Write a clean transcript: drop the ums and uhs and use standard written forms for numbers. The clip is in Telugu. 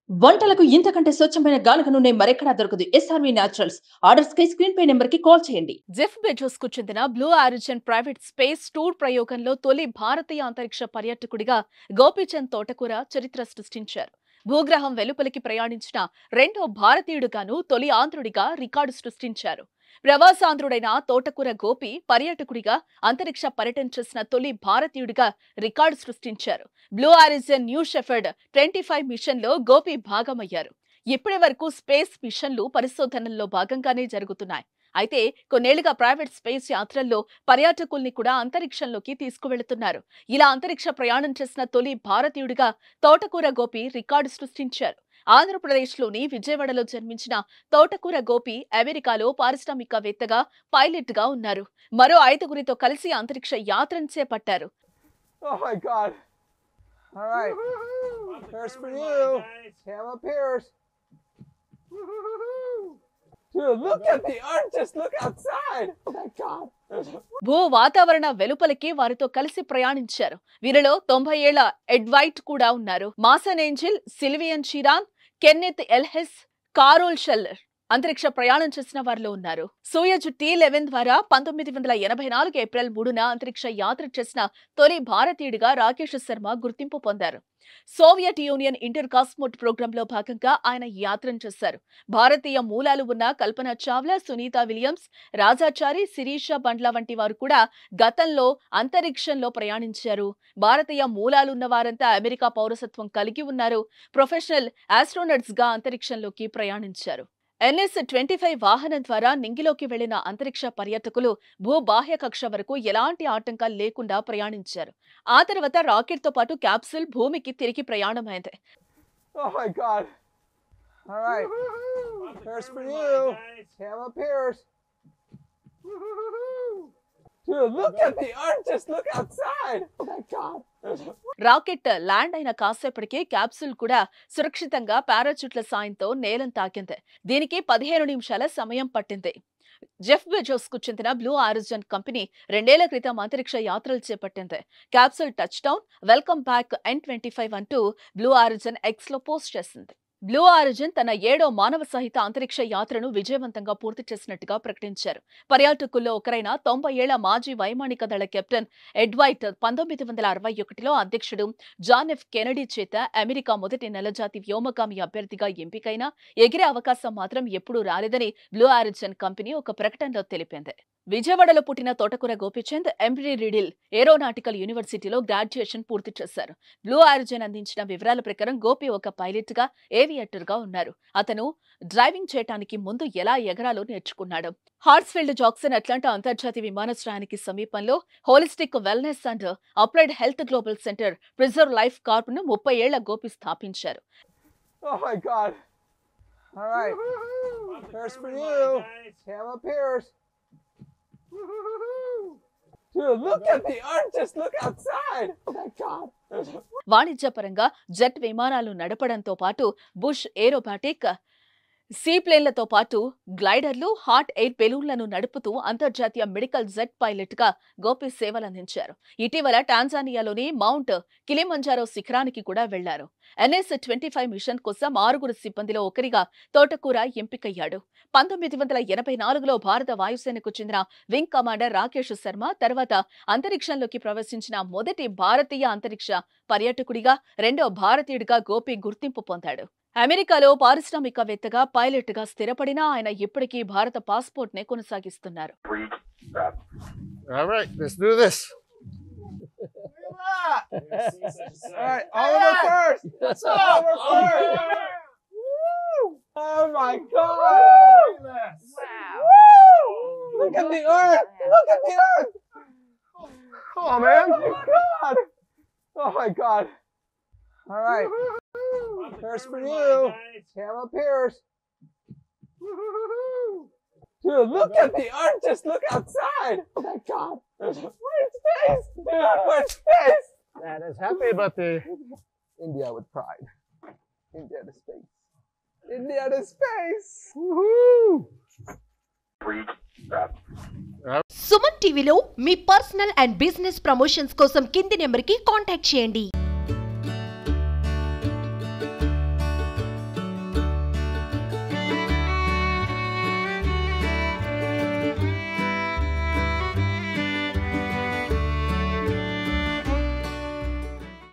వంటలకు ఇంతకంటే స్వచ్ఛమైన గానుగ నూనె మరెక్కడా దొరకదు. SRV naturals. ఆర్డర్స్ కై స్క్రీన్ పై నెంబర్ కి కాల్ చేయండి. జెఫ్ బెజోస్ కు చెందిన blue origin private space tour ప్రయోగంలో తొలి భారతీయ అంతరిక్ష పర్యాటకుడిగా గోపీచంద్ తోటకూర చరిత్ర సృష్టించారు. భూగ్రహం వెలుపలికి ప్రయాణించిన రెండో భారతీయుడిగాను తొలి ఆంధ్రుడిగా రికార్డు సృష్టించారు. ప్రవాసాంధ్రుడైన తోటకూర గోపి పర్యాటకుడిగా అంతరిక్ష పర్యటన చేసిన తొలి భారతీయుడిగా రికార్డు సృష్టించారు. Blue Origin New Shepard 25 mission లో గోపి భాగమయ్యారు. ఇప్పటి వరకు స్పేస్ మిషన్లు పరిశోధనల్లో భాగంగానే జరుగుతున్నాయి. అయితే కొన్నేళ్లుగా ప్రైవేట్ స్పేస్ యాత్రల్లో పర్యాటకుల్ని కూడా అంతరిక్షంలోకి తీసుకువెళుతున్నారు. ఇలా అంతరిక్ష ప్రయాణం చేసిన తొలి భారతీయుడిగా తోటకూర గోపి రికార్డు సృష్టించారు. ఆంధ్రప్రదేశ్లోని విజయవాడలో జన్మించిన తోటకూర గోపి అమెరికాలో పారిశ్రామికవేత్తగా, పైలట్ గా ఉన్నారు. మరో 5గురితో కలిసి అంతరిక్ష యాత్రను చేపట్టారు. Oh my God. All right. Here's for you. Hammer Pierce. Dude, look at the earth. Just look outside. Oh my God. భూ వాతావరణ వెలుపలికి వారితో కలిసి ప్రయాణించారు. వీరిలో 90 ఏళ్ల ఎడ్వైట్ కూడా ఉన్నారు. Mason Angel, Sylvian Shiran, Kenneth Elhes, Carol Sheller అంతరిక్ష ప్రయాణం చేసిన వారిలో ఉన్నారు. సోయజ్ T-11 ద్వారా 1984 ఏప్రిల్ 3న అంతరిక్ష యాత్ర చేసిన తొలి భారతీయుడిగా రాకేష్ శర్మ గుర్తింపు పొందారు. సోవియట్ యూనియన్ ఇంటర్ కాస్మోట్ ప్రోగ్రాంలో భాగంగా ఆయన యాత్రను చేశారు. భారతీయ మూలాలు ఉన్న కల్పన చావ్లా, సునీత విలియమ్స్, రాజాచారి, శిరీష బండ్ల వంటి వారు కూడా గతంలో అంతరిక్షంలో ప్రయాణించారు. భారతీయ మూలాలున్న వారంతా అమెరికా పౌరసత్వం కలిగి ఉన్నారు. ప్రొఫెషనల్ ఆస్ట్రోనట్స్ గా అంతరిక్షంలోకి ప్రయాణించారు. NS-25 వాహనం ద్వారా నింగిలోకి వెళ్లిన అంతరిక్ష పర్యాటకులు భూబాహ్య కక్ష వరకు ఎలాంటి ఆటంకాలు లేకుండా ప్రయాణించారు. ఆ తర్వాత రాకెట్ తో పాటు క్యాప్సూల్ భూమికి తిరిగి ప్రయాణమైంది. Oh my God. All right. Here's for you. Hammer Pierce. Dude, look at the earth. Just look outside. Oh my God. Rocket land అయిన కాసేపటికి క్యాప్సూల్ కూడా సురక్షితంగా పారాచూట్ల సాయంతో నేలను తాకింది. దీనికి 15 నిమిషాల సమయం పట్టింది. జెఫ్ బెజోస్ కు చెందిన బ్లూ ఆరిజిన్ కంపెనీ 2 ఏళ్ల క్రితం అంతరిక్ష యాత్రలు చేపట్టింది. Capsule touch down, welcome back N25 అంటూ బ్లూ ఆరిజిన్ ఎక్స్ లో పోస్ట్ చేసింది. బ్లూ ఆరిజిన్ తన 7వ మానవ సహిత అంతరిక్ష యాత్రను విజయవంతంగా పూర్తి చేసినట్టుగా ప్రకటించారు. పర్యాటకుల్లో ఒకరైన 90 ఏళ్ల మాజీ వైమానిక దళ కెప్టెన్ ఎడ్వైట్ 1961లో అధ్యక్షుడు జాన్ ఎఫ్ కెనడీ చేత అమెరికా మొదటి నెలజాతి వ్యోమగామి అభ్యర్థిగా ఎంపికైనా ఎగిరే అవకాశం మాత్రం ఎప్పుడూ రాలేదని బ్లూ ఆరిజిన్ కంపెనీ ఒక ప్రకటనలో తెలిపింది. విజయవాడలో పుట్టిన తోటకూర గోపీచంద్ ఎంబ్రీ రిడిల్ ఏరోనాటికల్ యూనివర్సిటీలో గ్రాడ్యుయేషన్ పూర్తి చేశారు. బ్లూ ఆరిజిన్ అందించిన వివరాల ప్రకారం గోపి ఒక పైలట్ గా, ఏవియేటర్ గా ఉన్నారు. అతను డ్రైవింగ్ చేయడానికి ముందు ఎలా ఎగరాలో నేర్చుకున్నాడు. హార్ట్స్ఫీల్డ్ జాక్సన్ అట్లాంటా అంతర్జాతీయ విమానాశ్రయానికి సమీపంలో holistic wellness and applied health global centre preserve life Corp ను 30 ఏళ్ల గోపి స్థాపించారు. Oh my God. All right. Here's for you. Hammer Pierce. Dude, look at the earth. Just look outside. Oh my God. వాణిజ్యపరంగా జెట్ విమానాలు నడపడంతో పాటు బుష్ ఏరోబాటిక్ సీప్లేన్లతో పాటు గ్లైడర్లు, హాట్ ఎయిర్ బెలూన్లను నడుపుతూ అంతర్జాతీయ మెడికల్ జెట్ పైలట్ గా గోపి సేవలందించారు. ఇటీవల టాంజానియాలోని మౌంట్ కిలిమంజారో శిఖరానికి కూడా వెళ్లారు. NS-25 మిషన్ కోసం 6గురు సిబ్బందిలో ఒకరిగా తోటకూర ఎంపికయ్యాడు. 1984లో భారత వాయుసేనకు చెందిన వింగ్ కమాండర్ రాకేష్ శర్మ తర్వాత అంతరిక్షంలోకి ప్రవేశించిన మొదటి భారతీయ అంతరిక్ష పర్యాటకుడిగా, రెండో భారతీయుడిగా గోపి గుర్తింపు పొందాడు. అమెరికాలో పారిశ్రామికవేత్తగా, పైలట్ గా స్థిరపడిన ఆయన ఇప్పటికీ భారత పాస్పోర్ట్ నే కొనసాగిస్తున్నారు. All right, let's do this. All right, Oliver first. What's Oliver first. Woo! Oh my God. Woo! Look at the earth. Look at the earth. Come on, man. Oh my God. Oh my God. All right. Here's for you. Hammer Pierce. Dude, look at the earth. Just look outside. Oh my God. We're in space. Dude, we're in space. That is happy about the India with pride. India to space. India to space. Woohoo! Suman టీవీలో మీ పర్సనల్ అండ్ బిజినెస్ ప్రమోషన్స్ కోసం కింది నెంబర్కి కాంటాక్ట్ చేయండి.